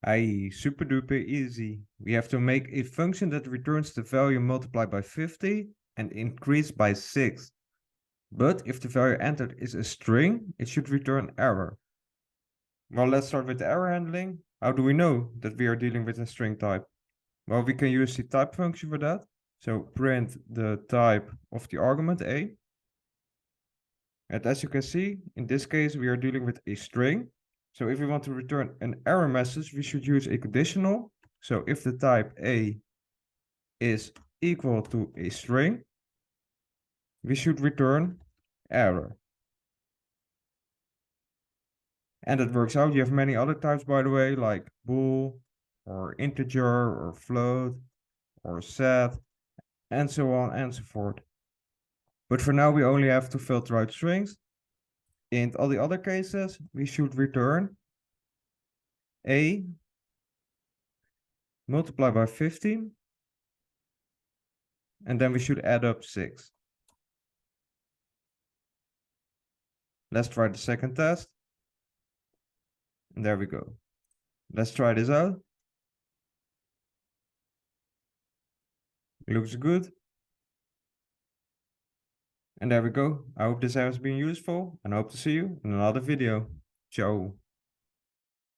Aye, super duper easy. We have to make a function that returns the value multiplied by 50 and increased by 6. But if the value entered is a string, it should return error. Well, let's start with the error handling. How do we know that we are dealing with a string type? Well, we can use the type function for that. So print the type of the argument a. And as you can see, in this case, we are dealing with a string. So if we want to return an error message, we should use a conditional. So if the type a is equal to a string, we should return error. And it works out. You have many other types, by the way, like bool or integer or float or set and so on and so forth. But for now, we only have to filter out strings. In all the other cases, we should return a multiplied by 15, and then we should add up 6. Let's try the second test. And there we go. Let's try this out. Looks good. And there we go. I hope this has been useful and I hope to see you in another video. Ciao.